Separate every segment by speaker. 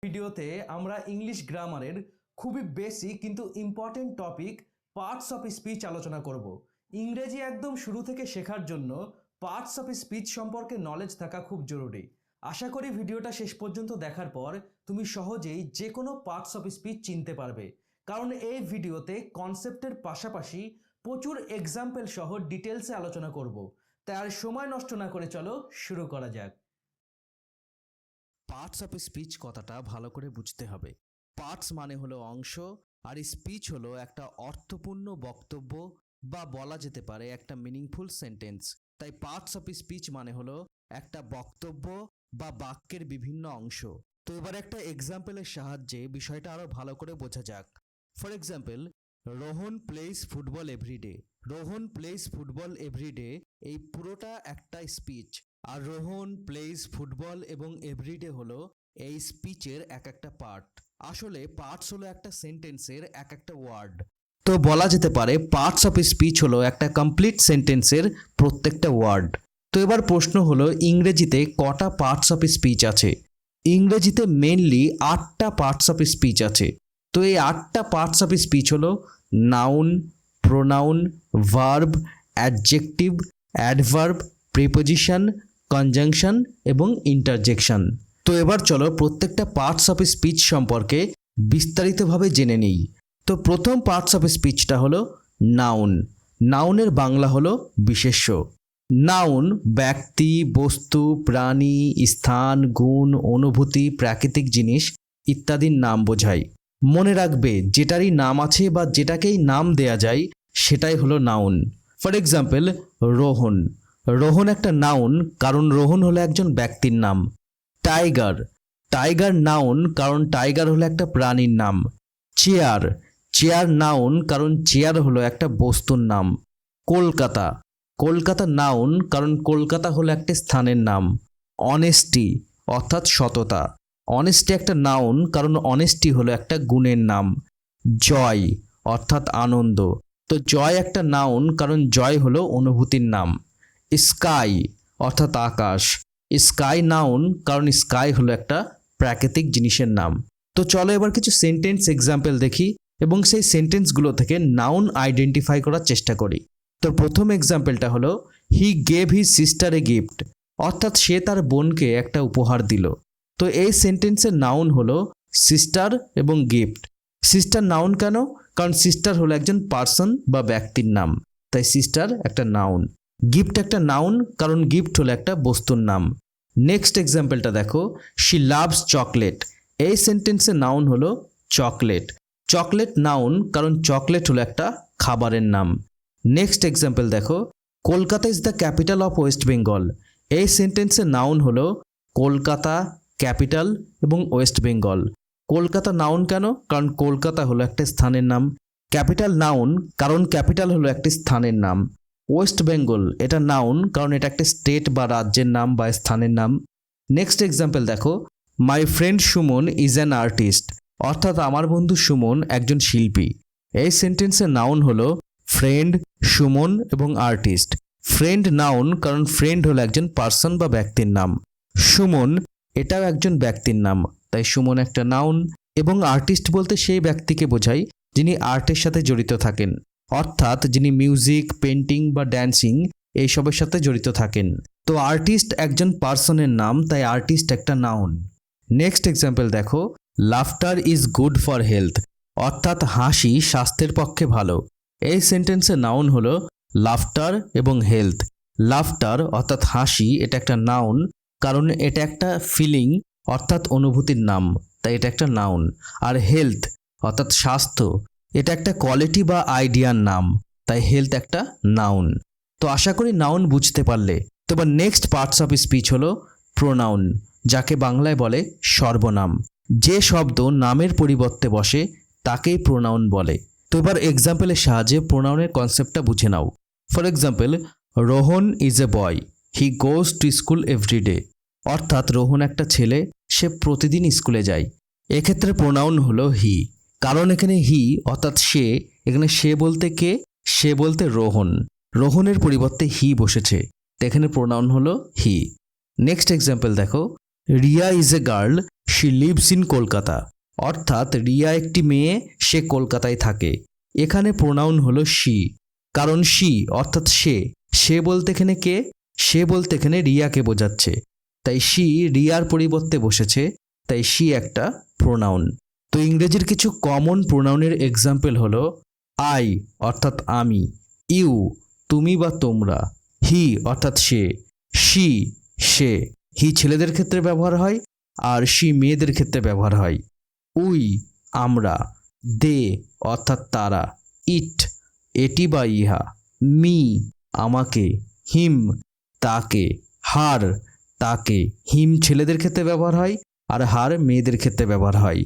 Speaker 1: ভিডিওতে আমরা ইংলিশ গ্রামারের খুবই বেসিক কিন্তু important topic parts of speech আলোচনা করব। ইংরেজি একদম শুরু থেকে শেখার জন্য পার্টস অফ স্পিচ সম্পর্কে নলেজ থাকা খুব জরুরি। আশা করি ভিডিওটা শেষ পর্যন্ত দেখার পর তুমি সহজেই যে কোনো পার্টস অফ স্পিচ চিনতে পারবে, কারণ এই ভিডিওতে কনসেপ্টের পাশাপাশি প্রচুর এক্সাম্পল সহ ডিটেলসে আলোচনা করব। তাই আর সময় নষ্ট না করে চলো শুরু করা যাক।
Speaker 2: পার্টস অফ স্পিচ কথাটা ভালো করে বুঝতে হবে। পার্টস মানে হলো অংশ, আর স্পিচ হলো একটা অর্থপূর্ণ বক্তব্য বা বলা যেতে পারে একটা মিনিংফুল সেন্টেন্স। তাই পার্টস অফ স্পিচ মানে হলো একটা বক্তব্য বা বাক্যের বিভিন্ন অংশ। তো এবার একটা এক্সাম্পলের সাহায্যে বিষয়টা আরো ভালো করে বোঝা যাক। For example, Rohan plays football everyday. Rohan plays football everyday, এই পুরোটা একটা স্পিচ। আর রোহন প্লেস ফুটবল এবং এভরিডে হলো এই স্পিচের এক একটা পার্ট। আসলে পার্টস হলো একটা সেন্টেন্সের এক একটা ওয়ার্ড। তো বলা যেতে পারে পার্টস অফ স্পিচ হলো একটা কমপ্লিট সেন্টেন্সের প্রত্যেকটা ওয়ার্ড। তো এবার প্রশ্ন হলো ইংরেজিতে কটা পার্টস অফ স্পিচ আছে? ইংরেজিতে মেইনলি 8টা পার্টস অফ স্পিচ আছে। তো এই 8টা পার্টস অফ স্পিচ হলো noun, pronoun, verb, adjective, adverb, preposition, conjunction এবং ইন্টারজেকশন। তো এবার চলো প্রত্যেকটা পার্টস অফ স্পিচ সম্পর্কে বিস্তারিতভাবে জেনে নিই। তো প্রথম পার্টস অফ স্পিচটা হলো নাউন। নাউনের বাংলা হলো বিশেষ্য। নাউন ব্যক্তি, বস্তু, প্রাণী, স্থান, গুণ, অনুভূতি, প্রাকৃতিক জিনিস ইত্যাদির নাম বোঝায়। মনে রাখবে যেটারই নাম আছে বা যেটাকেই নাম দেয়া যায় সেটাই হলো noun. For example, Rohan. Rohan একটা নাউন, কারণ রোহন হলো একজন ব্যক্তির নাম। টাইগার। টাইগার নাউন, কারণ টাইগার হলো একটা প্রাণীর নাম। চেয়ার। চেয়ার নাউন, কারণ চেয়ার হলো একটা বস্তুর নাম। কলকাতা। কলকাতা নাউন, কারণ কলকাতা হলো একটা স্থানের নাম। অনেস্টি অর্থাৎ সততা। অনেস্টি একটা নাউন, কারণ অনেস্টি হলো একটা গুণের নাম। জয় অর্থাৎ আনন্দ। তো জয় একটা নাউন, কারণ জয় হলো অনুভূতির নাম। স্কাই অর্থাৎ আকাশ। স্কাই নাউন, কারণ স্কাই হলো একটা প্রাকৃতিক জিনিসের নাম। তো চলো এবার কিছু সেন্টেন্স এক্সাম্পল দেখি এবং সেই সেন্টেন্সগুলো থেকে নাউন আইডেন্টিফাই করার চেষ্টা করি। তো প্রথম এক্সাম্পলটা হলো he gave his sister a gift, অর্থাৎ সে তার বোনকে একটা উপহার দিল। তো এই সেন্টেন্সের নাউন হলো সিস্টার এবং গিফট। সিস্টার নাউন কেন? কারণ সিস্টার হলো একজন পার্সন বা ব্যক্তির নাম, তাই সিস্টার একটা নাউন। গিফট একটা নাউন, কারণ গিফট হলো একটা বস্তুর নাম। নেক্সট এক্সাম্পলটা দেখো, শি লাভস চকলেট। এই সেন্টেন্সের নাউন হলো চকলেট। চকলেট নাউন, কারণ চকলেট হলো একটা খাবারের নাম। নেক্সট এক্সাম্পল দেখো, Kolkata is the capital of West Bengal. এই সেন্টেন্সের নাউন হলো কলকাতা, ক্যাপিটাল এবং ওয়েস্ট বেঙ্গল। কলকাতা নাউন কেন? কারণ কলকাতা হলো একটা স্থানের নাম। ক্যাপিটাল নাউন, কারণ ক্যাপিটাল হলো একটি স্থানের নাম। ওয়েস্ট বেঙ্গল এটা নাউন, কারণ এটা একটা স্টেট বা রাজ্যের নাম বা স্থানের নাম। নেক্সট এক্সাম্পল দেখো, my friend Suman is an artist, অর্থাৎ আমার বন্ধু সুমন একজন শিল্পী। এই সেন্টেন্সের নাউন হলো ফ্রেন্ড, সুমন এবং আর্টিস্ট। ফ্রেন্ড নাউন, কারণ ফ্রেন্ড হলো একজন পার্সন বা ব্যক্তির নাম। সুমন এটাও একজন ব্যক্তির নাম, তাই সুমন একটা নাউন। এবং আর্টিস্ট বলতে সেই ব্যক্তিকে বোঝায় যিনি আর্টের সাথে জড়িত থাকেন, অর্থাৎ যিনি মিউজিক, পেন্টিং বা ড্যান্সিং এইসবের সাথে জড়িত থাকেন। তো আর্টিস্ট একজন পার্সনের নাম, তাই আর্টিস্ট একটা নাউন। নেক্সট এক্সাম্পল দেখো, laughter is good for health, অর্থাৎ হাসি স্বাস্থ্যের পক্ষে ভালো। এই সেন্টেন্সের নাউন হলো লাফটার এবং হেলথ। লাফটার অর্থাৎ হাসি এটা একটা নাউন, কারণ এটা একটা ফিলিং অর্থাৎ অনুভূতির নাম, তাই এটা একটা নাউন। আর হেলথ অর্থাৎ স্বাস্থ্য এটা একটা কোয়ালিটি বা আইডিয়ার নাম, তাই হেলথ একটা নাউন। তো আশা করি নাউন বুঝতে পারলে। তো এবার নেক্সট পার্টস অফ স্পিচ হলো প্রোনাউন, যাকে বাংলায় বলে সর্বনাম। যে শব্দ নামের পরিবর্তে বসে তাকেই প্রোনাউন বলে। তো এবার এক্সাম্পলের সাহায্যে প্রোনাউনের কনসেপ্টটা বুঝে নাও। For example, Rohan is a boy, he goes to school everyday, অর্থাৎ রোহন একটা ছেলে, সে প্রতিদিন স্কুলে যায়। এক্ষেত্রে প্রোনাউন হলো হি, কারণ এখানে হি অর্থাৎ সে, এখানে সে বলতে কে? সে বলতে রোহন। রোহনের পরিবর্তে হি বসেছে, তো এখানে প্রোনাউন হলো হি। নেক্সট এক্সাম্পল দেখো, Riya is a girl, she lives in Kolkata, অর্থাৎ রিয়া একটি মেয়ে, সে কলকাতায় থাকে। এখানে প্রোনাউন হলো শি, কারণ শি অর্থাৎ সে বলতে এখানে কে? সে বলতে এখানে রিয়াকে বোঝাচ্ছে, তাই শি রিয়ার পরিবর্তে বসেছে, তাই শি একটা প্রোনাউন। তো ইংরেজির কিছু কমন প্রোনাউনের এক্সাম্পল হলো আই অর্থাৎ আমি, ইউ তুমি বা তোমরা, হি অর্থাৎ সে, শি সে। হি ছেলেদের ক্ষেত্রে ব্যবহার হয় আর শি মেয়েদের ক্ষেত্রে ব্যবহার হয়। উই আমরা, দে অর্থাৎ তারা, ইট এটি বা ইহা, মি আমাকে, হিম তাকে, হার তাকে। হিম ছেলেদের ক্ষেত্রে ব্যবহার হয় আর হার মেয়েদের ক্ষেত্রে ব্যবহার হয়।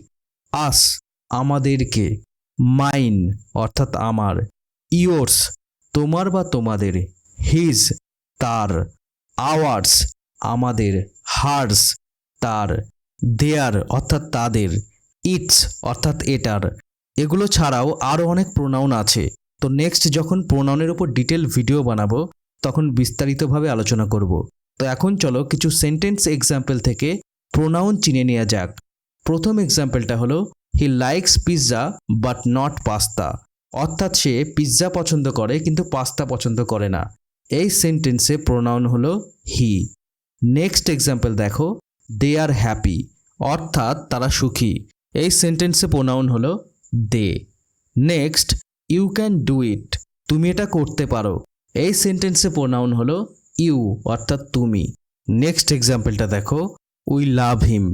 Speaker 2: আস আমাদেরকে, মাইন অর্থাৎ আমার, ইয়োর্স তোমার বা তোমাদের, হিজ তার, আওয়ার্স আমাদের, হার্স তার, দেয়ার অর্থাৎ তাদের, ইটস অর্থাৎ এটার। এগুলো ছাড়াও আরও অনেক প্রোনাউন আছে। তো নেক্সট যখন প্রোনাউনের উপর ডিটেল ভিডিও বানাবো তখন বিস্তারিতভাবে আলোচনা করব। তো এখন চলো কিছু সেন্টেন্স এক্সাম্পল থেকে প্রোনাউন চিনে নেওয়া যাক। প্রথম এক্সাম্পলটা হলো he likes pizza but not pasta, অর্থাৎ সে পিৎজা পছন্দ করে কিন্তু পাস্তা পছন্দ করে না। এই সেন্টেন্সে প্রোনাউন হলো হি। নেক্সট এক্সাম্পল দেখো, দে আর হ্যাপি, অর্থাৎ তারা সুখী। এই সেন্টেন্সে প্রোনাউন হলো they. Next, you can do it, তুমি এটা করতে পারো। এই সেন্টেন্সে প্রোনাউন হলো ইউ অর্থাৎ তুমি। নেক্সট এক্সাম্পলটা দেখো, উই লাভ হিম,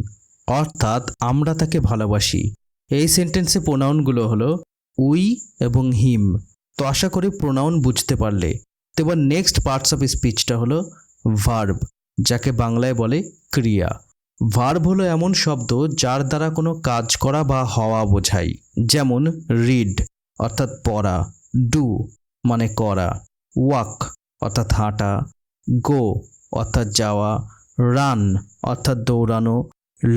Speaker 2: অর্থাৎ আমরা তাকে ভালোবাসি। এই সেন্টেন্সে প্রোনাউনগুলো হলো উই এবং হিম। তো আশা করি প্রোনাউন বুঝতে পারলে। তো এবার নেক্সট পার্টস অফ স্পিচটা হলো ভার্ব, যাকে বাংলায় বলে ক্রিয়া। ভার্ব হলো এমন শব্দ যার দ্বারা কোনো কাজ করা বা হওয়া বোঝায়। যেমন রিড অর্থাৎ পড়া, ডু মানে করা, ওয়াক অর্থাৎ হাঁটা, গো অর্থাৎ যাওয়া, রান অর্থাৎ দৌড়ানো,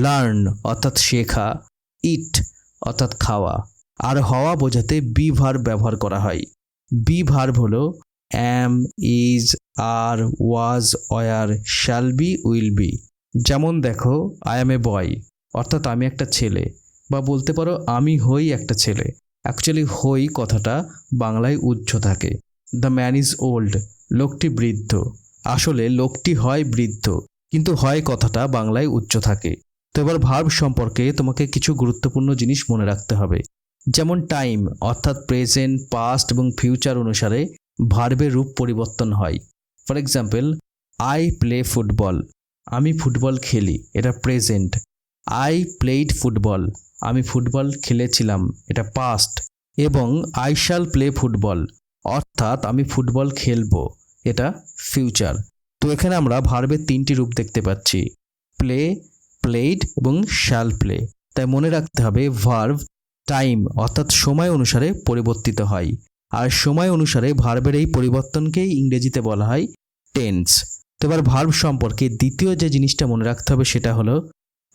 Speaker 2: লার্ন অর্থাৎ শেখা, ইট অর্থাৎ খাওয়া। আর হওয়া বোঝাতে বি ভার্ব ব্যবহার করা হয়। বি ভার্ব হলো am, is, are, was, were, shall be, will be. যেমন দেখো, আই অ্যাম এ বয় অর্থাৎ আমি একটা ছেলে, বা বলতে পারো আমি হই একটা ছেলে। অ্যাকচুয়ালি হই কথাটা বাংলায় উচ্চ থাকে। দ্য ম্যান ইজ ওল্ড, লোকটি বৃদ্ধ। আসলে লোকটি হয় বৃদ্ধ, কিন্তু হয় কথাটা বাংলায় উচ্চ থাকে। তো এবার ভার্ব সম্পর্কে তোমাকে কিছু গুরুত্বপূর্ণ জিনিস মনে রাখতে হবে। যেমন টাইম অর্থাৎ প্রেজেন্ট, পাস্ট এবং ফিউচার অনুসারে ভার্বের রূপ পরিবর্তন হয়। For example, I play football, আমি ফুটবল খেলি, এটা প্রেজেন্ট। আই প্লেড ফুটবল, আমি ফুটবল খেলেছিলাম, এটা পাস্ট। এবং আই শ্যাল প্লে ফুটবল, অর্থাৎ আমি ফুটবল খেলবো, এটা ফিউচার। তো এখানে আমরা ভার্বের তিনটি রূপ দেখতে পাচ্ছি, প্লে, প্লেড এবং শ্যাল প্লে। তাই মনে রাখতে হবে ভার্ব টাইম অর্থাৎ সময় অনুসারে পরিবর্তিত হয়, আর সময় অনুসারে ভার্বের এই পরিবর্তনকেই ইংরেজিতে বলা হয় টেন্স। তো এবার ভার্ব সম্পর্কে দ্বিতীয় যে জিনিসটা মনে রাখতে হবে সেটা হলো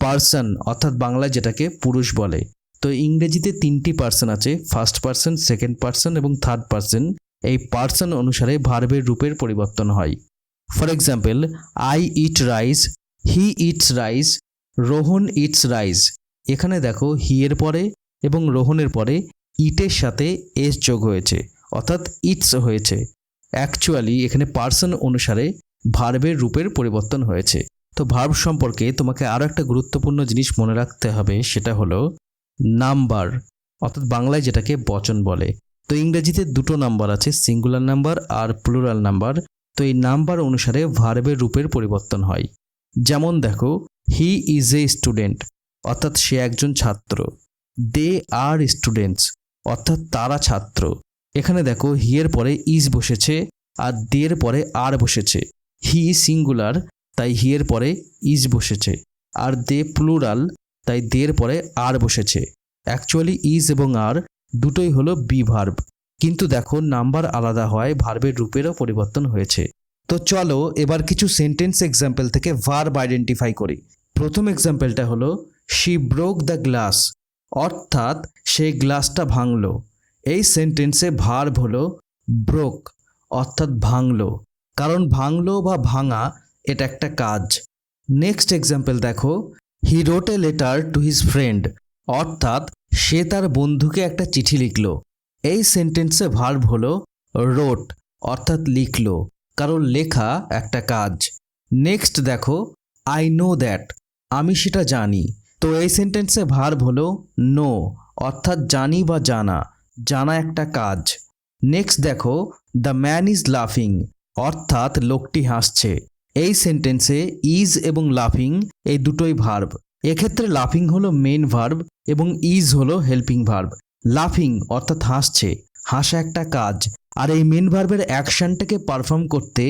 Speaker 2: পার্সন, অর্থাৎ বাংলায় যেটাকে পুরুষ বলে। তো ইংরেজিতে তিনটি পার্সন আছে, ফার্স্ট পার্সন, সেকেন্ড পার্সন এবং থার্ড পার্সন। এই পার্সন অনুসারে ভার্বের রূপের পরিবর্তন হয়। For example, I eat rice, he eats rice, Rohan eats rice. এখানে দেখো হি এর পরে এবং রোহনের পরে ইটের সাথে এস যোগ হয়েছে, অর্থাৎ ইটস হয়েছে। অ্যাকচুয়ালি এখানে পার্সন অনুসারে ভার্বের রূপের পরিবর্তন হয়েছে। তো ভার্ব সম্পর্কে তোমাকে আরও একটা গুরুত্বপূর্ণ জিনিস মনে রাখতে হবে, সেটা হলো নাম্বার, অর্থাৎ বাংলায় যেটাকে বচন বলে। তো ইংরেজিতে দুটো নাম্বার আছে, সিঙ্গুলার নাম্বার আর প্লুরাল নাম্বার। তো এই নাম্বার অনুসারে ভার্বের রূপের পরিবর্তন হয়। যেমন দেখো, হি ইজ এ স্টুডেন্ট, অর্থাৎ সে একজন ছাত্র। দে আর স্টুডেন্টস, অর্থাৎ তারা ছাত্র। এখানে দেখো হি এর পরে ইজ বসেছে আর দে এর পরে আর বসেছে। হি সিঙ্গুলার, তাই হি এর পরে ইজ বসেছে, আর দে প্লুরাল, তাই দে এর পরে আর বসেছে। অ্যাকচুয়ালি ইজ এবং আর দুটোই হলো বি ভার্ব, কিন্তু দেখো নাম্বার আলাদা হয়, ভার্বের রূপেরও পরিবর্তন হয়েছে। তো চলো এবার কিছু সেন্টেন্স এক্সাম্পল থেকে ভার্ব আইডেন্টিফাই করি। প্রথম এক্সাম্পলটা হলো শি ব্রোক দ্য গ্লাস, অর্থাৎ সেই গ্লাসটা ভাঙলো। এই সেন্টেন্সে ভার্ব হলো ব্রোক, অর্থাৎ ভাঙলো, কারণ ভাঙলো বা ভাঙা এটা একটা কাজ। নেক্সট এক্সাম্পল দেখো, he wrote a letter to his friend, অর্থাৎ সে তার বন্ধুকে একটা চিঠি লিখল। এই সেন্টেন্সে ভার্ব হলো রোট, অর্থাৎ লিখল, কারণ লেখা একটা কাজ। নেক্সট দেখো, আই নো দ্যাট, আমি সেটা জানি। তো এই সেন্টেন্সে ভার্ব হলো নো, অর্থাৎ জানি বা জানা, জানা একটা কাজ। নেক্সট দেখো, দ্য ম্যান ইজ লাফিং, অর্থাৎ লোকটি হাসছে। এই সেন্টেন্সে ইজ এবং লাফিং এই দুটোই ভার্ব। এক্ষেত্রে লাফিং হলো মেন ভার্ব এবং ইজ হলো হেল্পিং ভার্ব। লাফিং অর্থাৎ হাসছে, হাসা একটা কাজ, আর এই মেন ভার্বের অ্যাকশনটাকে পারফর্ম করতে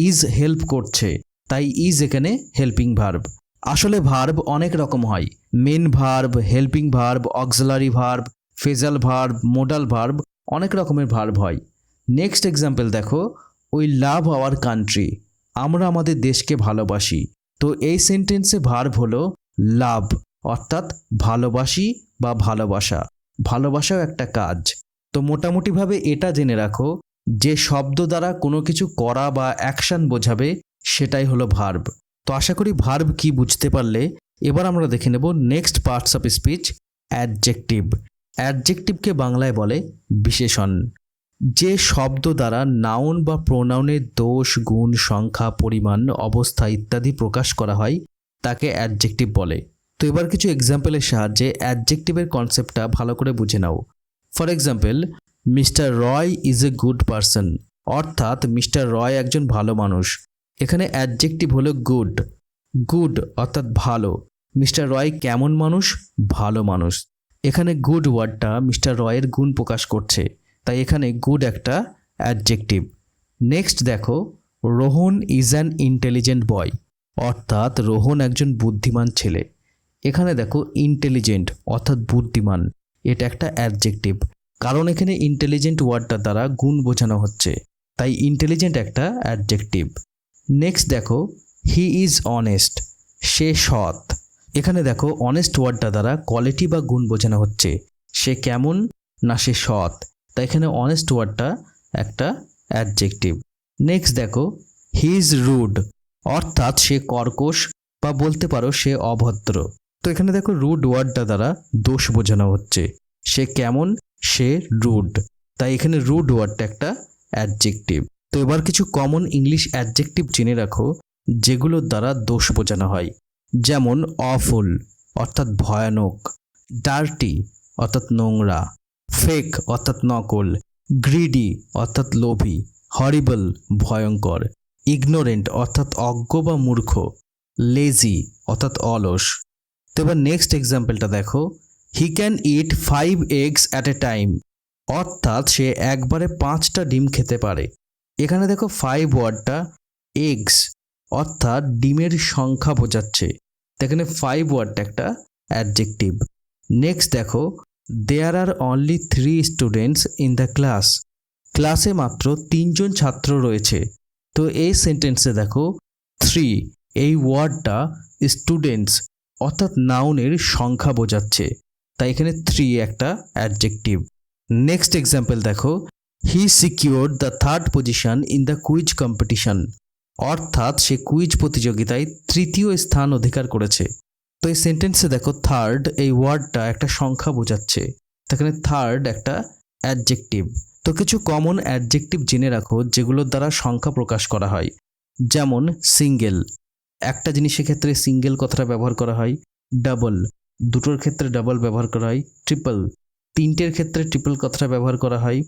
Speaker 2: ইজ হেল্প করছে, তাই ইজ এখানে হেল্পিং ভার্ব। আসলে ভার্ব অনেক রকম হয়, main verb, helping verb, auxiliary verb, phrasal verb, modal verb, অনেক রকমের ভার্ব হয়। নেক্সট এক্সাম্পল দেখো, উই লাভ আওয়ার কান্ট্রি, আমরা আমাদের দেশকে ভালোবাসি। তো এই সেন্টেন্সে ভার্ব হলো লাভ, অর্থাৎ ভালোবাসি বা ভালোবাসা, ভালোবাসাও একটা কাজ। তো মোটামুটিভাবে এটা জেনে রাখো, যে শব্দ দ্বারা কোনো কিছু করা বা অ্যাকশন বোঝাবে সেটাই হলো ভার্ব। তো আশা করি ভার্ব কি বুঝতে পারলে। এবার আমরা দেখে নেব next parts of speech, adjective. অ্যাডজেক্টিভকে বাংলায় বলে বিশেষণ। যে শব্দ দ্বারা নাউন বা প্রোনাউনের দোষ, গুণ, সংখ্যা, পরিমাণ, অবস্থা ইত্যাদি প্রকাশ করা হয় তাকে অ্যাডজেক্টিভ বলে। তো এবার কিছু এক্সাম্পলের সাহায্যে অ্যাডজেক্টিভের কনসেপ্টটা ভালো করে বুঝে নাও। For example, Mr Roy is a good person, অর্থাৎ মিস্টার রয় একজন ভালো মানুষ। এখানে অ্যাডজেক্টিভ হলো গুড। গুড অর্থাৎ ভালো। মিস্টার রয় কেমন মানুষ? ভালো মানুষ। এখানে গুড ওয়ার্ডটা মিস্টার রয়ের গুণ প্রকাশ করছে, তাই এখানে গুড একটা অ্যাডজেক্টিভ। নেক্সট দেখো, রোহন ইজ অ্যান ইন্টেলিজেন্ট বয়, অর্থাৎ রোহন একজন বুদ্ধিমান ছেলে। এখানে দেখো ইন্টেলিজেন্ট অর্থাৎ বুদ্ধিমান, এটা একটা অ্যাডজেক্টিভ, কারণ এখানে ইন্টেলিজেন্ট ওয়ার্ডটা দ্বারা গুণ বোঝানো হচ্ছে, তাই ইন্টেলিজেন্ট একটা অ্যাডজেক্টিভ। নেক্সট দেখো, হি ইজ অনেস্ট, সে সৎ। এখানে দেখো অনেস্ট ওয়ার্ডটা দ্বারা কোয়ালিটি বা গুণ বোঝানো হচ্ছে, সে কেমন না সে সৎ, তাই এখানে অনেস্ট ওয়ার্ডটা একটা অ্যাডজেক্টিভ। নেক্সট দেখো, হি ইজ রুড, অর্থাৎ সে কর্কশ বা বলতে পারো সে অভদ্র। তো এখানে দেখো রুড ওয়ার্ডটা দ্বারা দোষ বোঝানো হচ্ছে, সে কেমন, সে রুড, তাই এখানে রুড ওয়ার্ডটা একটা অ্যাডজেক্টিভ। তো এবার কিছু কমন ইংলিশ অ্যাডজেক্টিভ জেনে রাখো যেগুলোর দ্বারা দোষ বোঝানো হয়। যেমন অফুল অর্থাৎ ভয়ানক, ডার্টি অর্থাৎ নোংরা, ফেক অর্থাৎ নকল, গ্রিডি অর্থাৎ লোভী, হরিবল ভয়ঙ্কর, ইগনোরেন্ট অর্থাৎ অজ্ঞ বা মূর্খ, লেজি অর্থাৎ অলস। তো এবার নেক্সট এক্সাম্পলটা দেখো, he can it 5 eggs at a time, অর্থাৎ সে একবারে 5টা ডিম খেতে পারে। এখানে দেখো 5 ওয়ার্ডটা এগস অর্থাৎ ডিমের সংখ্যা বোঝাচ্ছে, এখানে 5 ওয়ার্ডটা একটা অ্যাডজেক্টিভ। নেক্সট দেখো, there are only 3 students in the class, ক্লাসে মাত্র 3জন ছাত্র রয়েছে। তো এই সেন্টেন্সে দেখো 3 এই ওয়ার্ডটা স্টুডেন্টস অর্থাৎ নাউনের সংখ্যা বোঝাচ্ছে, তাই এখানে 3 একটা অ্যাডজেক্টিভ। নেক্সট এক্সাম্পল দেখো, he secured the 3rd position in the quiz competition, অর্থাৎ সে কুইজ প্রতিযোগিতায় 3য় স্থান অধিকার করেছে। তো এই সেন্টেন্সে দেখো 3rd এই ওয়ার্ডটা একটা সংখ্যা বোঝাচ্ছে, এখানে 3rd একটা অ্যাডজেক্টিভ। তো কিছু কমন অ্যাডজেক্টিভ জেনে রাখো যেগুলোর দ্বারা সংখ্যা প্রকাশ করা হয়। যেমন সিঙ্গেল, একটা জিনিসের ক্ষেত্রে সিঙ্গেল কথাটা ব্যবহার করা হয়। ডাবল, দুটোর ক্ষেত্রে ডাবল ব্যবহার করা হয়। ট্রিপল, 3টের ক্ষেত্রে ট্রিপল কথাটা ব্যবহার করা হয়।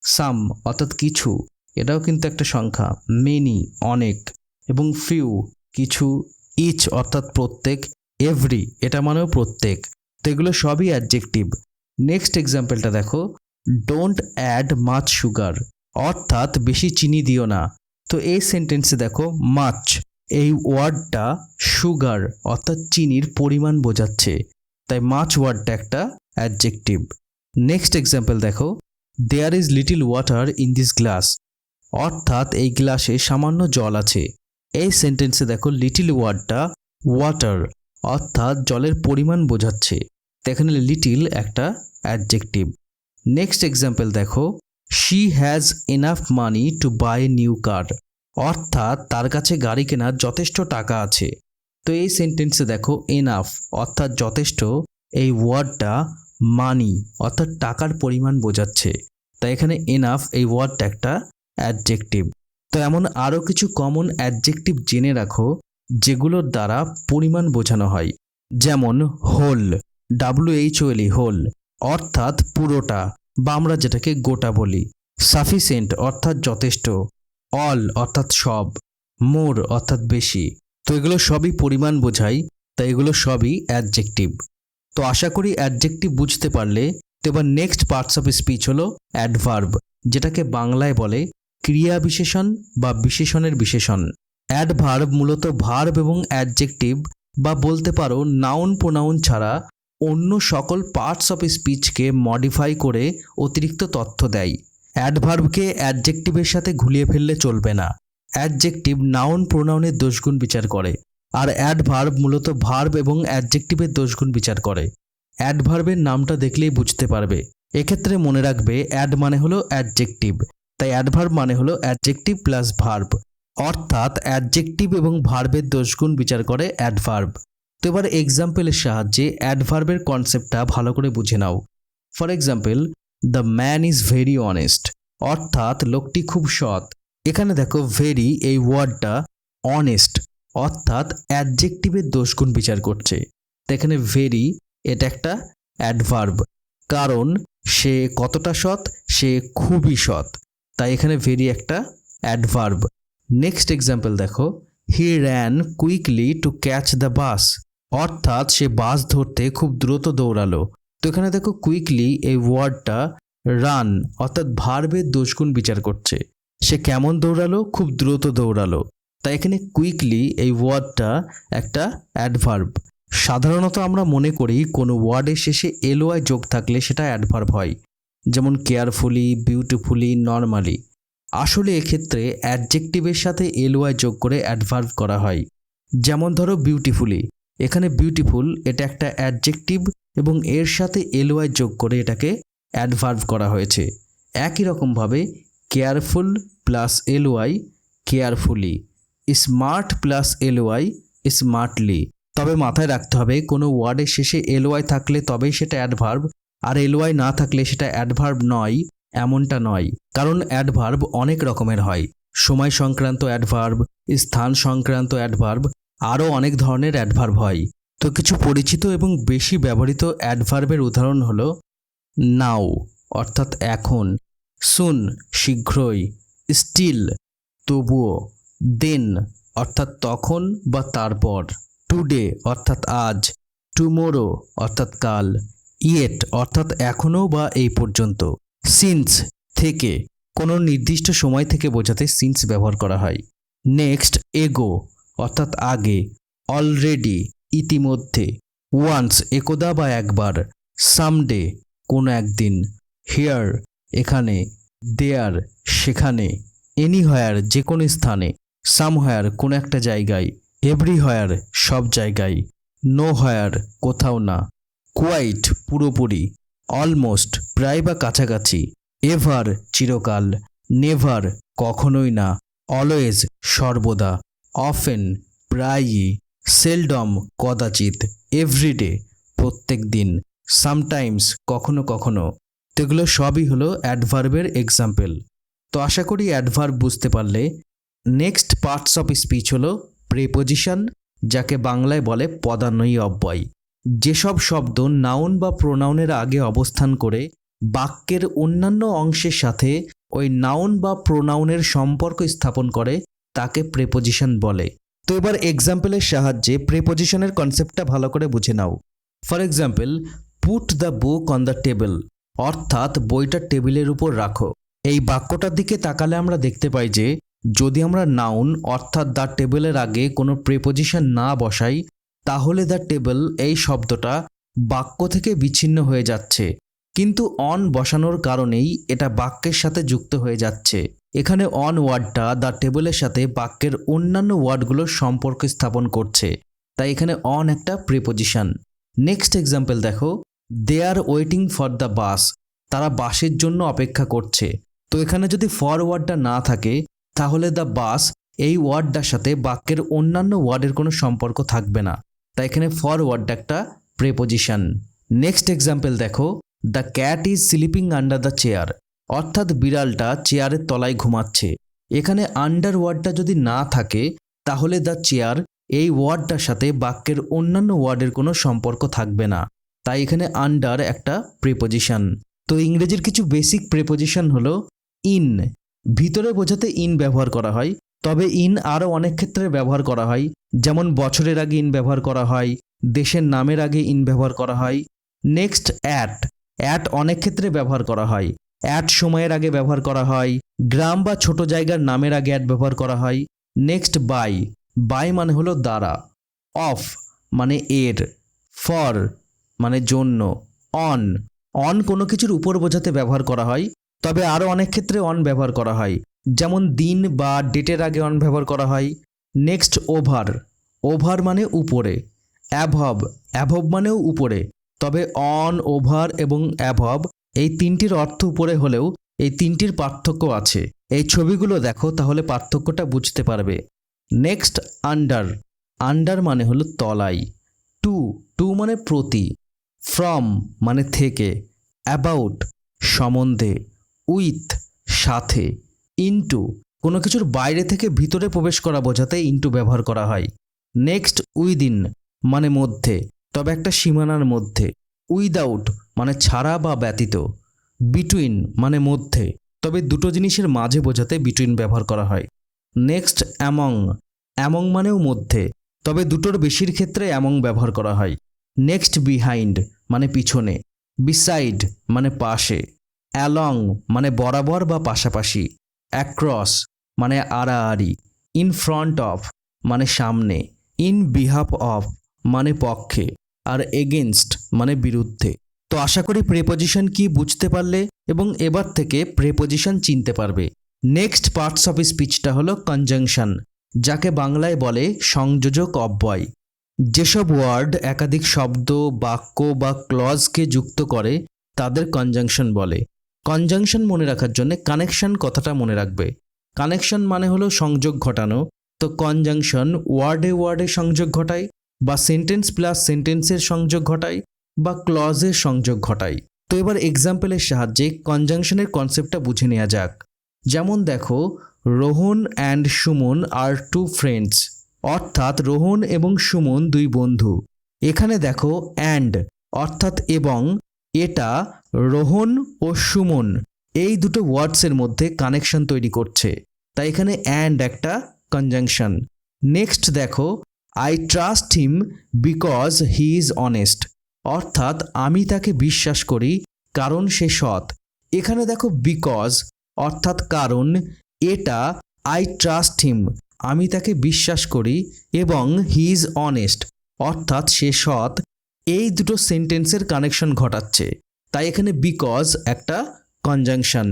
Speaker 2: সাম অর্থাৎ কিছু, এটাও কিন্তু একটা সংখ্যা। মেনি অনেক, এবং ফিউ কিছু। ইচ অর্থাৎ প্রত্যেক। এভরি এটা মানেও প্রত্যেক। তো এগুলো সবই অ্যাডজেক্টিভ। নেক্সট এক্সাম্পলটা দেখো, ডোন্ট অ্যাড মাচ সুগার, অর্থাৎ বেশি চিনি দিও না। তো এই সেন্টেন্সে দেখো মাচ এই ওয়ার্ডটা সুগার অর্থাৎ চিনির পরিমাণ বোঝাচ্ছে, তাই মাচ ওয়ার্ডটা একটা অ্যাডজেক্টিভ। নেক্সট এক্সাম্পল দেখো, there is little water in this glass, অর্থাৎ এই গ্লাসে সামান্য জল আছে। এই সেন্টেন্সে দেখো লিটিল ওয়ার্ডটা ওয়াটার অর্থাৎ জলের পরিমাণ বোঝাচ্ছে, এখানে লিটিল একটা অ্যাডজেক্টিভ। নেক্সট এক্সাম্পল দেখো, she has enough money to buy new car, অর্থাৎ তার কাছে গাড়ি কেনার যথেষ্ট টাকা আছে। তো এই সেন্টেন্সে দেখো এনাফ অর্থাৎ যথেষ্ট, এই ওয়ার্ডটা মানি অর্থাৎ টাকার পরিমাণ বোঝাচ্ছে। তাই এখানে এনাফ এই ওয়ার্ডটা একটা অ্যাডজেক্টিভ। তো এমন আরও কিছু কমন অ্যাডজেক্টিভ জেনে রাখো যেগুলোর দ্বারা পরিমাণ বোঝানো হয়। যেমন হোল, WHOLE হোল অর্থাৎ পুরোটা বা আমরা যেটাকে গোটা বলি। সাফিসিয়েন্ট অর্থাৎ যথেষ্ট, অল অর্থাৎ সব, মোর অর্থাৎ বেশি। তো এগুলো সবই পরিমাণ বোঝায়, তাই এগুলো সবই অ্যাডজেক্টিভ। তো আশা করি অ্যাডজেক্টিভ বুঝতে পারলে। তো এবার নেক্সট পার্টস অফ স্পিচ হলো অ্যাডভার্ব, যেটাকে বাংলায় বলে ক্রিয়া বিশেষণ বা বিশেষণের বিশেষণ। অ্যাডভার্ব মূলত ভার্ব এবং অ্যাডজেক্টিভ বা বলতে পারো নাউন প্রোনাউন ছাড়া অন্য সকল পার্টস অফ স্পিচকে মডিফাই করে অতিরিক্ত তথ্য দেয়। অ্যাডভার্বকে অ্যাডজেক্টিভের সাথে ঘুলিয়ে ফেললে চলবে না। অ্যাডজেক্টিভ নাউন প্রোনাউনের দোষগুণ বিচার করে, আর অ্যাডভার্ব মূলত ভার্ব এবং অ্যাডজেক্টিভের দোষগুণ বিচার করে। অ্যাডভার্বের নামটা দেখলেই বুঝতে পারবে। এক্ষেত্রে মনে রাখবে অ্যাড মানে হলো অ্যাডজেক্টিভ, তাই অ্যাডভার্ব মানে হলো অ্যাডজেক্টিভ প্লাস ভার্ব, অর্থাৎ অ্যাডজেক্টিভ এবং ভার্বের দোষগুণ বিচার করে অ্যাডভার্ব। তো এবার এক্সাম্পলের সাহায্যে অ্যাডভার্বের কনসেপ্টটা ভালো করে বুঝে নাও। For example, the man is very honest অর্থাৎ লোকটি খুব সৎ। এখানে দেখো ভেরি এই ওয়ার্ডটা অনেস্ট অর্থাৎ অ্যাডজেক্টিভের দোষগুণ বিচার করছে। তো এখানে ভেরি এটা একটা অ্যাডভার্ব, কারণ সে কতটা সৎ, সে খুবই সৎ, তাই এখানে ভেরি একটা অ্যাডভার্ব। নেক্সট এক্সাম্পল দেখো, he ran quickly to catch the bus অর্থাৎ সে বাস ধরতে খুব দ্রুত দৌড়ালো। তো এখানে দেখো কুইকলি এই ওয়ার্ডটা রান অর্থাৎ ভার্বের দোষগুণ বিচার করছে। সে কেমন দৌড়ালো, খুব দ্রুত দৌড়ালো, তাই এখানে কুইকলি এই ওয়ার্ডটা একটা অ্যাডভার্ব। সাধারণত আমরা মনে করি কোনো ওয়ার্ডের শেষে এলওয়াই যোগ থাকলে সেটা অ্যাডভার্ব হয়, যেমন কেয়ারফুলি, বিউটিফুলি, নর্মালি। আসলে এক্ষেত্রে অ্যাডজেক্টিভের সাথে এলওয়াই যোগ করে অ্যাডভার্ব করা হয়। যেমন ধরো বিউটিফুলি, এখানে বিউটিফুল এটা একটা অ্যাডজেক্টিভ এবং এর সাথে এলওয়াই যোগ করে এটাকে অ্যাডভার্ব করা হয়েছে। একই রকমভাবে careful plus LY carefully, smart plus LY smartly. তবে মাথায় রাখতে হবে কোনো ওয়ার্ডের শেষে এলওয়াই থাকলে তবেই সেটা অ্যাডভার্ব, আর এলওয়াই না থাকলে সেটা অ্যাডভার্ব নয় এমনটা নয়। কারণ অ্যাডভার্ব অনেক রকমের হয়, সময় সংক্রান্ত অ্যাডভার্ব, স্থান সংক্রান্ত অ্যাডভার্ব, আরও অনেক ধরনের অ্যাডভার্ব হয়। তো কিছু পরিচিত এবং বেশি ব্যবহৃত অ্যাডভার্বের উদাহরণ হলো নাও অর্থাৎ এখন, সুন শীঘ্রই, স্টিল তবুও, দেন অর্থাৎ তখন বা তারপর, টুডে অর্থাৎ আজ, টুমোরো অর্থাৎ কাল, ইয়েট অর্থাৎ এখনও বা এই পর্যন্ত, সিন্স থেকে, কোনো নির্দিষ্ট সময় থেকে বোঝাতে সিন্স ব্যবহার করা হয়। নেক্সট এগো অর্থাৎ আগে, অলরেডি ইতিমধ্যে, ওয়ান্স একদা বা একবার, সামডে কোনো একদিন, হিয়ার এখানে, দেয়ার সেখানে, এনিহোয়ার যে কোনো স্থানে, সামহোয়ার কোনো একটা জায়গায়, এভরিহোয়ার সব জায়গায়, নোহোয়ার কোথাও না, কোয়াইট পুরোপুরি, অলমোস্ট প্রায় বা কাছাকাছি, এভার চিরকাল, নেভার কখনোই না, অলওয়েজ সর্বদা, অফেন প্রায়ই, সেলডম কদাচিৎ, এভরিডে প্রত্যেক দিন, সামটাইমস কখনো কখনো। তো এগুলো সবই হলো অ্যাডভার্বের এক্সাম্পল। তো আশা করি অ্যাডভার্ব বুঝতে পারলে। নেক্সট পার্টস অফ স্পিচ হলো প্রিপোজিশন, যাকে বাংলায় বলে পদান্বয়ী অব্যয়। যেসব শব্দ নাউন বা প্রোনাউনের আগে অবস্থান করে বাক্যের অন্যান্য অংশের সাথে ওই নাউন বা প্রোনাউনের সম্পর্ক স্থাপন করে তাকে প্রিপোজিশন বলে। তো এবার এক্সাম্পলের সাহায্যে প্রিপোজিশনের কনসেপ্টটা ভালো করে বুঝে নাও। For example, put the book on the table অর্থাৎ বইটা টেবিলের উপর রাখো। এই বাক্যটার দিকে তাকালে আমরা দেখতে পাই যে যদি আমরা নাউন অর্থাৎ দ্য টেবিলের আগে কোনো প্রিপোজিশন না বসাই, তাহলে দ্য টেবিল এই শব্দটা বাক্য থেকে বিচ্ছিন্ন হয়ে যাচ্ছে, কিন্তু অন বসানোর কারণেই এটা বাক্যের সাথে যুক্ত হয়ে যাচ্ছে। এখানে অন ওয়ার্ডটা দ্য টেবিলের সাথে বাক্যের অন্যান্য ওয়ার্ডগুলোর সম্পর্ক স্থাপন করছে, তাই এখানে অন একটা প্রিপোজিশন। নেক্সট এক্সাম্পল দেখো, they are waiting for the bus, তারা বাসের জন্য অপেক্ষা করছে। তো এখানে যদি ফর ওয়ার্ডটা না থাকে তাহলে দ্য বাস এই ওয়ার্ডটার সাথে বাক্যের অন্যান্য ওয়ার্ডের কোনো সম্পর্ক থাকবে না, তাই এখানে ফর ওয়ার্ডটা একটা প্রেপোজিশন। নেক্সট এক্সাম্পল দেখো, the cat is sleeping under the chair, অর্থাৎ বিড়ালটা চেয়ারের তলায় ঘুমাচ্ছে। এখানে আন্ডার ওয়ার্ডটা যদি না থাকে তাহলে দ্য চেয়ার এই ওয়ার্ডটার সাথে বাক্যের অন্যান্য ওয়ার্ডের কোনো সম্পর্ক থাকবে না, তাই এখানে আন্ডার একটা প্রিপোজিশন। তো ইংরেজির কিছু বেসিক প্রিপোজিশন হলো ইন, ভিতরে বোঝাতে ইন ব্যবহার করা হয়, তবে ইন আরও অনেক ক্ষেত্রে ব্যবহার করা হয়, যেমন বছরের আগে ইন ব্যবহার করা হয়, দেশের নামের আগে ইন ব্যবহার করা হয়। নেক্সট অ্যাট, অ্যাট অনেক ক্ষেত্রে ব্যবহার করা হয়, অ্যাট সময়ের আগে ব্যবহার করা হয়, গ্রাম বা ছোট জায়গার নামের আগে অ্যাট ব্যবহার করা হয়। নেক্সট বাই, বাই মানে হলো দ্বারা, অফ মানে এর, ফর মানে জন্য, অন, অন কোনো কিছুর উপর বোঝাতে ব্যবহার করা হয়, তবে আরও অনেক ক্ষেত্রে অন ব্যবহার করা হয়, যেমন দিন বা ডেটের আগে অন ব্যবহার করা হয়। নেক্সট ওভার, ওভার মানে উপরে, অ্যাভব, অ্যাভব মানেও উপরে, তবে অন, ওভার এবং অ্যাভব এই তিনটির অর্থ উপরে হলেও এই তিনটির পার্থক্য আছে। এই ছবিগুলো দেখো তাহলে পার্থক্যটা বুঝতে পারবে। নেক্সট আন্ডার, আন্ডার মানে হলো তলায়, টু, টু মানে প্রতি, ফ্রম মানে থেকে, অ্যাবাউট সম্বন্ধে, উইথ সাথে, ইনটু কোনো কিছুর বাইরে থেকে ভিতরে প্রবেশ করা বোঝাতে ইনটু ব্যবহার করা হয়। নেক্সট উইদিন মানে মধ্যে, তবে একটা সীমানার মধ্যে, উইদাউট মানে ছাড়া বা ব্যতীত, বিটুইন মানে মধ্যে, তবে দুটো জিনিসের মাঝে বোঝাতে বিটুইন ব্যবহার করা হয়। নেক্সট অ্যামং, অ্যামং মানেও মধ্যে, তবে দুটোর বেশির ক্ষেত্রে অ্যামং ব্যবহার করা হয়। নেক্সট বিহাইন্ড মানে পিছনে, বিসাইড মানে পাশে, অ্যালং মানে বরাবর বা পাশাপাশি, অ্যাক্রস মানে আড়াআড়ি, ইন ফ্রন্ট অফ মানে সামনে, ইন বিহাফ অফ মানে পক্ষে, আর এগেনস্ট মানে বিরুদ্ধে। তো আশা করি প্রেপোজিশন কি বুঝতে পারলে এবং এবার থেকে প্রেপোজিশন চিনতে পারবে। নেক্সট পার্টস অফ স্পিচটা হলো কনজাংশন, যাকে বাংলায় বলে সংযোজক অব্যয়। যেসব ওয়ার্ড একাধিক শব্দ, বাক্য বা ক্লজকে যুক্ত করে তাদের কনজাংশন বলে। কনজাংশন মনে রাখার জন্য কানেকশন কথাটা মনে রাখবে। কানেকশন মানে হলো সংযোগ ঘটানো, তো কনজাংশন ওয়ার্ডে ওয়ার্ডে সংযোগ ঘটায়, বা সেন্টেন্স প্লাস সেন্টেন্সের সংযোগ ঘটায়, বা ক্লজের সংযোগ ঘটায়। তো এবার এক্সাম্পলের সাহায্যে কনজাংশনের কনসেপ্টটা বুঝে নেওয়া যাক। যেমন দেখো, Rohan and Suman are two friends, অর্থাৎ রোহন এবং সুমন দুই বন্ধু। এখানে দেখো অ্যান্ড অর্থাৎ এবং, এটা রোহন ও সুমন এই দুটো ওয়ার্ডসের মধ্যে কানেকশন তৈরি করছে, তাই এখানে অ্যান্ড একটা কনজাংশন। নেক্সট দেখো, I trust him because he is honest, অর্থাৎ আমি তাকে বিশ্বাস করি কারণ সে সৎ। এখানে দেখো বিকজ অর্থাৎ কারণ, এটা আই ট্রাস্ট হিম আমি তাকে বিশ্বাস করি, এবং হি ইজ অনেস্ট অর্থাৎ সে সৎ, এই দুটো সেন্টেন্সের কানেকশন ঘটাচ্ছে, তাই এখানে বিকজ একটা কনজাংশন।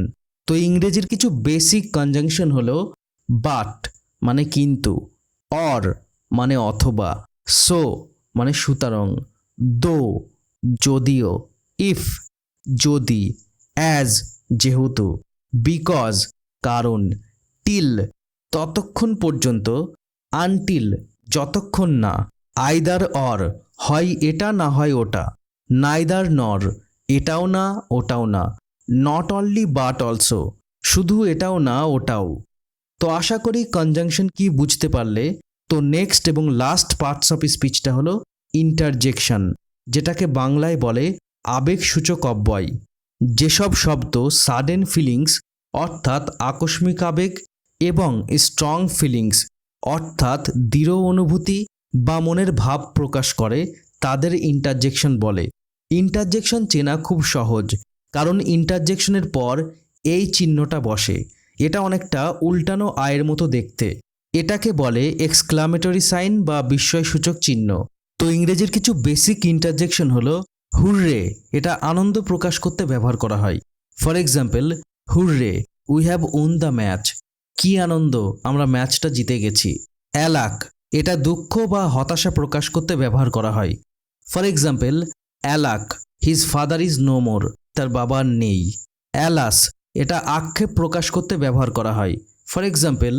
Speaker 2: তো ইংরেজির কিছু বেসিক কনজাংশন হলো বাট মানে কিন্তু, অর মানে অথবা, সো মানে সুতরাং, দো যদিও, ইফ যদি, অ্যাজ যেহেতু, বিকজ কারণ, টিল ততক্ষণ পর্যন্ত, আনটিল যতক্ষণ না, আইদার অর হয় এটা না হয় ওটা, নাইদার নর এটাও না ওটাও না, নট অনলি বাট অলসো শুধু এটাও না ওটাও। তো আশা করি কনজাংশন কি বুঝতে পারলে। তো নেক্সট এবং লাস্ট পার্টস অফ স্পিচটা হলো ইন্টারজেকশন, যেটাকে বাংলায় বলে আবেগসূচক অব্যয়। যেসব শব্দ সাডেন ফিলিংস অর্থাৎ আকস্মিক আবেগ এবং স্ট্রং ফিলিংস অর্থাৎ দৃঢ় অনুভূতি বা মনের ভাব প্রকাশ করে তাদের ইন্টারজেকশন বলে। ইন্টারজেকশন চেনা খুব সহজ, কারণ ইন্টারজেকশনের পর এই চিহ্নটা বসে। এটা অনেকটা উল্টানো আয়ের মতো দেখতে। এটাকে বলে এক্সক্লামেটরি সাইন বা বিস্ময়সূচক চিহ্ন। তো ইংরেজির কিছু বেসিক ইন্টারজেকশন হলো হুররে, এটা আনন্দ প্রকাশ করতে ব্যবহার করা হয়। For example, hurray we have won the match, কি আনন্দ আমরা ম্যাচটা জিতে গেছি। অ্যালাক এটা দুঃখ বা হতাশা প্রকাশ করতে ব্যবহার করা হয়। For example, alack his father is no more, তার বাবা নেই। অ্যালাস এটা আক্ষেপ প্রকাশ করতে ব্যবহার করা হয়। For example,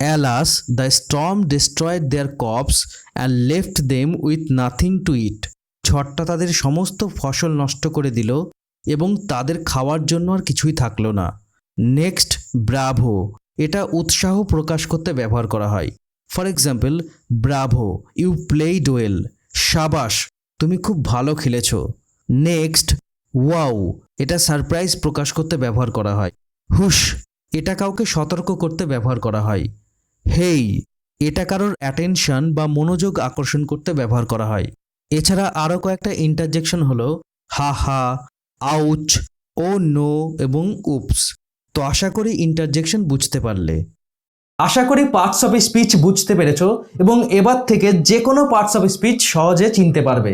Speaker 2: alas the storm destroyed their crops and left them with nothing to eat. ঝড়টা তাদের সমস্ত ফসল নষ্ট করে দিল এবং তাদের খাওয়ার জন্য আর কিছুই থাকলো না। নেক্সট, ব্রাভো, এটা উৎসাহ প্রকাশ করতে ব্যবহার করা হয়। For example, bravo, you played well, সাবাস, তুমি খুব ভালো খেলেছ। নেক্সট, ওয়াও, এটা সারপ্রাইজ প্রকাশ করতে ব্যবহার করা হয়। হুশ, এটা কাউকে সতর্ক করতে ব্যবহার করা হয়। হেই, এটা কারোর অ্যাটেনশন বা মনোযোগ আকর্ষণ করতে ব্যবহার করা হয়। এছাড়া আরও কয়েকটা ইন্টারজেকশন হলো হা হা, আউচ, ও নো এবং উপস। তো আশা করি ইন্টারজেকশন বুঝতে পারলে।
Speaker 1: আশা করি পার্টস অফ স্পিচ বুঝতে পেরেছো এবং এবার থেকে যে কোনো পার্টস অফ স্পিচ সহজে চিনতে পারবে।